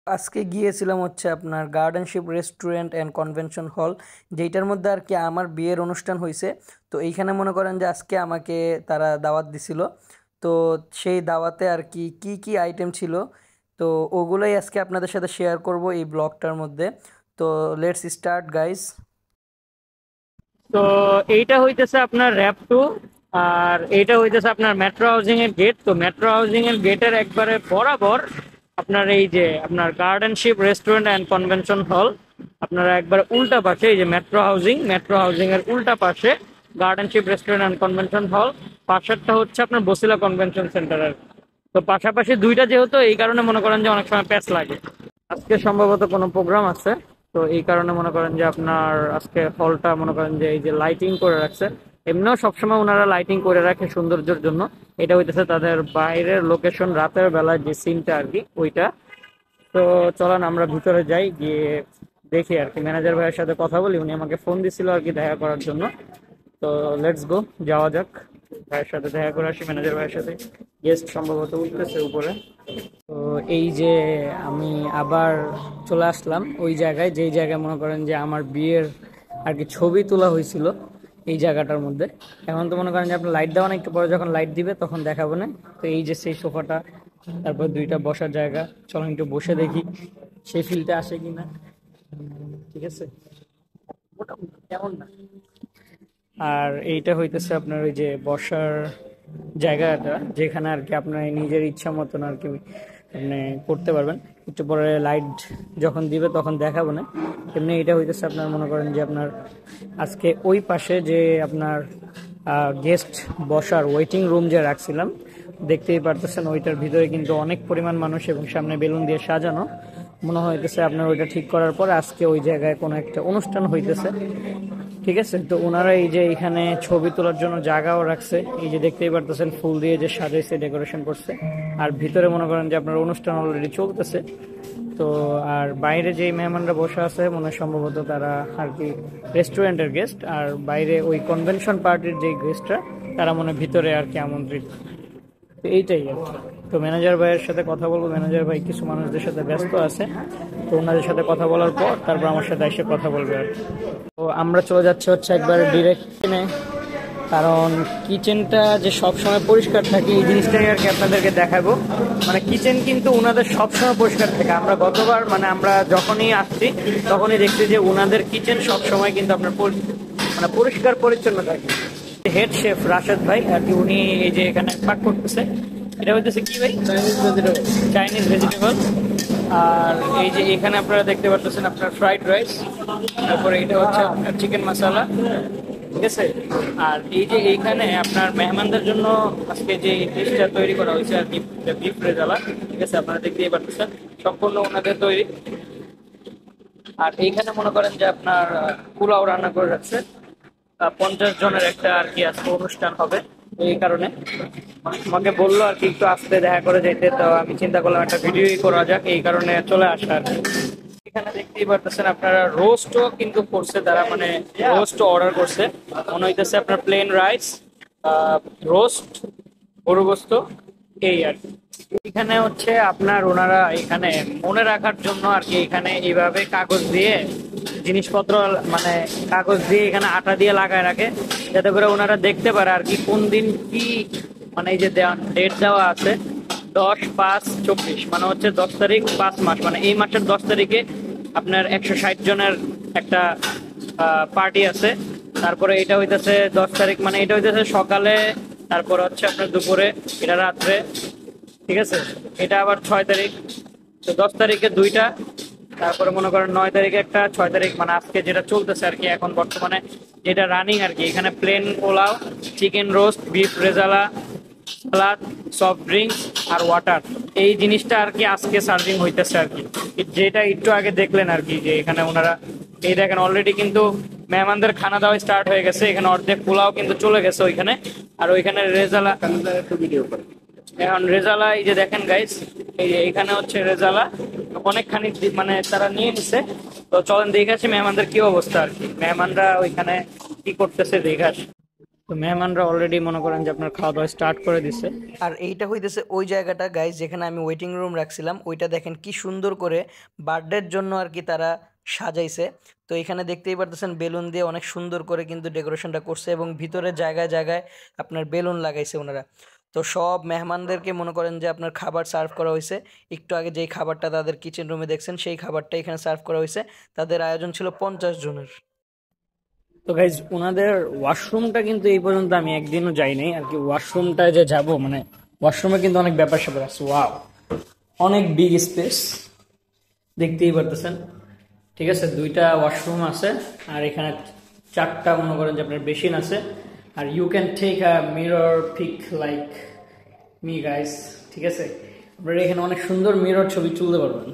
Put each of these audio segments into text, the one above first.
আজকে গিয়েছিলাম হচ্ছে আপনার গার্ডেনশিপ রেস্টুরেন্ট অ্যান্ড কনভেনশন হল, যেইটার মধ্যে আর কি আমার বিয়ের অনুষ্ঠান হয়েছে। তো এইখানে মনে করেন যে আজকে আমাকে তারা দাওয়াত দিছিল। তো সেই দাওয়াতে আর কি কি কি আইটেম ছিল, তো ওগুলোই আজকে আপনাদের সাথে শেয়ার করব এই ব্লগটার মধ্যে। তো লেটস স্টার্ট গাইস। তো এইটা হইতেছে আপনার র্যাপ টু। আর এইটা হইতেছে আপনার মেট্রো হাউজিং এর গেট। তো মেট্রো হাউজিং এর গেটের একবারে বরাবর আপনার এই যে আপনার গার্ডেনশিপ রেস্টুরেন্ট অ্যান্ড কনভেনশন হল। আপনারা একবার উল্টা পাশে এই যে মেট্রো হাউজিং এর উল্টা পাশে গার্ডেনশিপ রেস্টুরেন্ট অ্যান্ড কনভেনশন হল। পাশেরটা হচ্ছে আপনার বসিলা কনভেনশন সেন্টার। তো পাশাপাশি দুইটা যেহেতু, এই কারণে মনে করেন যে অনেক সময় প্যাচ লাগে। আজকে সম্ভবত কোনো প্রোগ্রাম আছে, তো এই কারণে মনে করেন যে আপনার আজকে হলটা মনে করেন যে এই যে লাইটিং করে রাখছে। এমনিও সবসময় ওনারা লাইটিং করে রাখে সৌন্দর্যের জন্য। এটা হইতেছে তাদের বাইরের লোকেশন, রাতের বেলায় যে সিনটা আর কি ওইটা। তো চলেন আমরা ভিতরে যাই, গিয়ে দেখি আর কি, ম্যানেজার ভাইয়ের সাথে কথা বলি। উনি আমাকে ফোন দিছিল আর কি দেখা করার জন্য। তো লেটস গো, যাওয়া যাক, ভাইয়ের সাথে দেখা করে আসি, ম্যানেজার ভাইয়ের সাথে। গেস্ট সম্ভবত উঠতেছে উপরে। তো এই যে আমি আবার চলে আসলাম ওই জায়গায়, যেই জায়গায় মনে করেন যে আমার বিয়ের আর কি ছবি তোলা হয়েছিল, এই জায়গাটার মধ্যে। এখন তো মনে করেন যে আপনার লাইট দেওয়া না, একটু পরে যখন লাইট দিবে তখন দেখাবো না। তো এই যে সেই সোফাটা, তারপর দুইটা বসার জায়গা, চলো একটু বসে দেখি সেই ফিলটা আসে কিনা। ঠিক আছে, মোটামুটি তেমন না। আর এইটা হইতেছে আপনার ওই যে বসার জায়গাটা, যেখানে আর কি আপনার নিজের ইচ্ছা মতন আর কি আপনি করতে পারবেন। একটু পরে লাইট যখন দিবে তখন দেখাবো না। এমনি এটা হইতেছে আপনার মনে করেন যে আপনার আজকে ওই পাশে যে আপনার গেস্ট বসার ওয়েটিং রুম যে রাখছিলাম, দেখতেই পারতেছেন ওইটার ভিতরে কিন্তু অনেক পরিমাণ মানুষ এবং সামনে বেলুন দিয়ে সাজানো। মনে হইতেছে আপনার ওইটা ঠিক করার পর আজকে ওই জায়গায় কোনো একটা অনুষ্ঠান হইতেছে। ঠিক আছে, তো ওনারা এই যে এখানে ছবি তোলার জন্য জায়গাও রাখছে, এই যে দেখতেই পারতেছেন ফুল দিয়ে যে সাজাইছে, ডেকোরেশন করছে। আর ভিতরে মনে করেন যে আপনার অনুষ্ঠান অলরেডি চলতেছে। তো আর বাইরে যেই মেহমানরা বসে আছে মনে হয় সম্ভবত তারা আর কি রেস্টুরেন্টের গেস্ট, আর বাইরে ওই কনভেনশন পার্টির যে গেস্টরা তারা মনে হয় ভিতরে আর কি আমন্ত্রিত। তো এইটাই আর কি। তো ম্যানেজার ভাইয়ের সাথে কথা বলবো, ম্যানেজার ভাই কিছু মানুষদের সাথে ব্যস্ত আছে। তো ওনাদের সাথে কথা বলার পর তারপর আমার সাথে এসে কথা বলবে আর কি। তো আমরা চলে যাচ্ছি হচ্ছে একবার ডিরেক্ট কিচেনে, কারণ কিচেনটা যে সবসময় পরিষ্কার থাকে এই জিনিসটাই আর কি আপনাদেরকে দেখাবো। মানে কিচেন কিন্তু ওনাদের সবসময় পরিষ্কার থাকে। আমরা গতবার মানে আমরা যখনই আসছি তখনই দেখছি যে ওনাদের কিচেন সবসময় কিন্তু আপনার মানে পরিষ্কার পরিচ্ছন্ন থাকে। হেড শেফ রাশেদ ভাই আর কি, উনি এই যে এখানে পাক করতেছে। এটা হইতেছে কি ভাই? Chinese vegetable. Chinese vegetable. আর এই যে এখানে আপনারা দেখতে পাচ্ছেন আপনার ফ্রাইড রাইস, তারপরে এটা হচ্ছে আপনার চিকেন মশলা। ঠিক আছে, আর এই যে এইখানে আপনার মেহমানদের জন্য আজকে যে ডিশটা তৈরি করা হয়েছে আর কি, বিফ রেজালা। ঠিক আছে, আপনারা দেখতেই পাচ্ছেন সম্পূর্ণ ওনাদের তৈরি। আর এইখানে মনে করেন যে আপনার পোলাও রান্না করে রাখছে। 50 জনের একটা আর কি আজকে অনুষ্ঠান হবে, এই কারণে আমাকে বললো আর কি একটু আসতে দেখা করে যেতে। তো আমি চিন্তা করলাম একটা ভিডিও করা যাক, এই কারণে চলে আসা আর কি। এখানে দেখতেই পারতেছেন আপনারা রোস্টও কিন্তু করছে তারা, মানে রোস্ট অর্ডার করছে। মনে হইতেছে আপনার প্লেন রাইস, রোস্ট, গরু গোস্ত, এই আর কি। এখানে হচ্ছে আপনার ওনারা এখানে মনে রাখার জন্য আর কি এখানে এইভাবে কাগজ দিয়ে জিনিসপত্র, মানে কাগজ দিয়ে এখানে আটা দিয়ে লাগায় রাখে, যাতে করে ওনারা দেখতে পারে আর কি কোন দিন কি, মানে এই যে ডেট দেওয়া আছে 10/5/24, মানে হচ্ছে 10 তারিখ 5 মাস, মানে এই মাসের 10 তারিখে আপনার 160 জনের একটা পার্টি আছে। তারপরে এটা হইতেছে 10 তারিখ, মানে এটা হইতেছে সকালে, তারপরে হচ্ছে আপনার দুপুরে, এটা রাত্রে। ঠিক আছে, এটা আবার 6 তারিখ। তো 10 তারিখে দুইটা, তারপরে মনে করেন 9 তারিখে একটা, 6 তারিখ, মানে আজকে যেটা চলতেছে আর কি এখন বর্তমানে যেটা রানিং আর কি। এখানে plain pulao, chicken roast, beef rezala, salad, soft drinks আর ওয়াটার, এই জিনিসটা আর কি আজকে সার্ভিং হইতেছে আর কি। যেটা একটু আগে দেখলেন আর কি, যে এখানে ওনারা এই দেখেন অলরেডি কিন্তু মেহমানদের খানা দাওয়া স্টার্ট হয়ে গেছে। এখানে অর্ধেক পোলাও কিন্তু চলে গেছে ওইখানে। আর ওইখানে রেজালা, একটু ভিডিও করে এখন রেজালা এই যে দেখেন গাইস, এই যে এখানে হচ্ছে রেজালা অনেকখানি মানে তারা নিয়ে নিছে। তো চলেন দেখে আসি মেহমানদের কি অবস্থা আর কি, মেহমানরা ওইখানে কি করতেছে দেখে আসি। তো মেহমানরা অলরেডি মনে করেন যে আপনার খাওয়া দাওয়া স্টার্ট করে দিছে। আর এইটা হইতেছে ওই জায়গাটা গাইজ যেখানে আমি ওয়েটিং রুম রাখছিলাম, ওইটা দেখেন কি সুন্দর করে বার্থডের জন্য আর কি তারা সাজাইছে। তো এখানে দেখতেই পারতেছেন বেলুন দিয়ে অনেক সুন্দর করে কিন্তু ডেকোরেশনটা করছে, এবং ভিতরে জায়গায় জায়গায় আপনার বেলুন লাগাইছে ওনারা। তো সব মেহমানদেরকে মনে করেন যে আপনার খাবার সার্ভ করা হয়েছে। একটু আগে যেই খাবারটা তাদের কিচেন রুমে দেখছেন সেই খাবারটা এখানে সার্ভ করা হয়েছে। তাদের আয়োজন ছিল 50 জনের। তো গাইজ ওনাদের ওয়াশরুমটা কিন্তু এই পর্যন্ত আমি একদিনও যাই নাই আর কি। ওয়াশরুমটায় যে যাব মানে ওয়াশরুমে কিন্তু অনেক ব্যাপার স্যাপার আছে। ওয়াও, অনেক বিগ স্পেস দেখতেই পারতেছেন। ঠিক আছে, দুইটা ওয়াশরুম আছে আর এখানে চারটা মনে করেন যে আপনার বেসিন আছে। আর you can take a mirror pic like me guys. ঠিক আছে, আপনারা এখানে অনেক সুন্দর মিরর ছবি তুলতে পারবেন।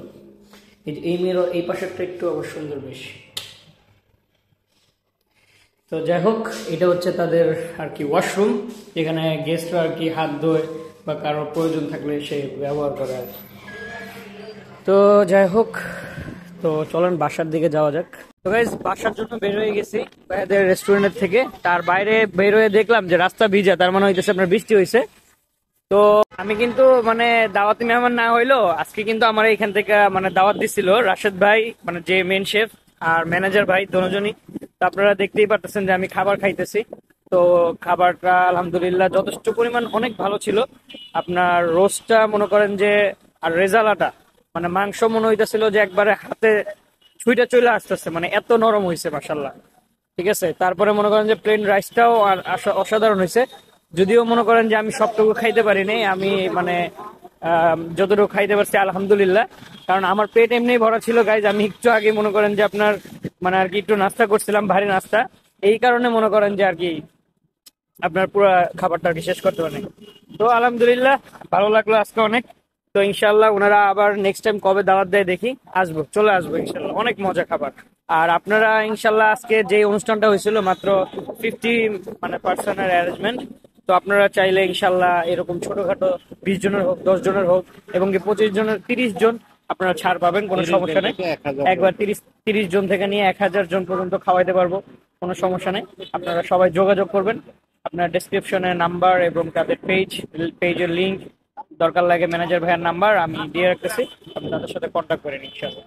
এই মিরর এই পাশেরটা একটু আবার সুন্দর বেশি। তো যাই হোক, এটা হচ্ছে তাদের আর কি ওয়াশরুম, যেখানে গেস্টরা আর কি হাত ধোয় বা কারোর প্রয়োজন থাকলে সে ব্যবহার করে আর কি। তো যাই হোক, তো চলেন বাসার দিকে যাওয়া যাক। তো গাইস বাসার জন্য বের হয়ে গেছি ভাইয়াদের রেস্টুরেন্টের থেকে। তার বাইরে বের হয়ে দেখলাম যে রাস্তা ভিজা, তার মানে হইতেছে আপনার বৃষ্টি হয়েছে। তো আমি কিন্তু মানে দাওয়াতি মেহমান না হইলো আজকে কিন্তু আমার এখান থেকে মানে দাওয়াত দিছিল রাশেদ ভাই, মানে যে মেন শেফ, আর ম্যানেজার ভাই দুজনই। তো আপনারা দেখতেই পারতেছেন যে আমি খাবার খাইতেছি। তো খাবারটা আলহামদুলিল্লাহ যথেষ্ট পরিমাণ অনেক ভালো ছিল। আপনার রোস্টটা মনে করেন যে, আর রেজালাটা মানে মাংস মনে হইতেছিল যে একবারে হাতে ছুঁইটা চলে আসতেছে, মানে এত নরম হয়েছে মাশাল্লাহ। ঠিক আছে, তারপরে মনে করেন যে প্লেন রাইসটাও আর অসাধারণ হয়েছে। যদিও মনে করেন যে আমি সবটুকু খাইতে পারিনি, আমি মানে যতটুকু খাইতে পারছি আলহামদুলিল্লাহ, কারণ আমার পেট এমনি ভরা ছিল গাইজ। আমি একটু আগে মনে করেন যে আপনার মানে আর কি একটু নাস্তা করছিলাম, ভারী নাস্তা, এই কারণে মনে করেন যে আর কি আপনার পুরো খাবারটা আর কি শেষ করতে পারেনি। তো আলহামদুলিল্লাহ ভালো লাগলো আজকে অনেক। তো ইনশাল্লাহ ওনারা আবার নেক্সট টাইম কবে দাওয়াত দেয় দেখি, আসবো, চলে আসবো ইনশাল্লাহ। অনেক মজা খাবার। আর আপনারা ইনশাল্লাহ আজকে যে অনুষ্ঠানটা হয়েছিল মাত্র 50 মানে পার্সনের অ্যারেঞ্জমেন্ট। তো আপনারা চাইলে ইনশাল্লাহ এরকম ছোটখাটো 20 জনের হোক, 10 জনের হোক, এবং কি 25 জনের, 30 জন আপনারা ছাড় পাবেন, কোনো সমস্যা নেই। একবার 30 জন থেকে নিয়ে 1000 জন পর্যন্ত খাওয়াইতে পারবো, কোনো সমস্যা নেই। আপনারা সবাই যোগাযোগ করবেন। আপনার ডেসক্রিপশনে নাম্বার এবং তাদের পেজের লিংক, দরকার লাগে ম্যানেজার ভাইয়ের নাম্বার আমি দিয়ে রাখতেছি, আপনি তাদের সাথে কন্ট্যাক্ট করেন ইনশাআল্লাহ।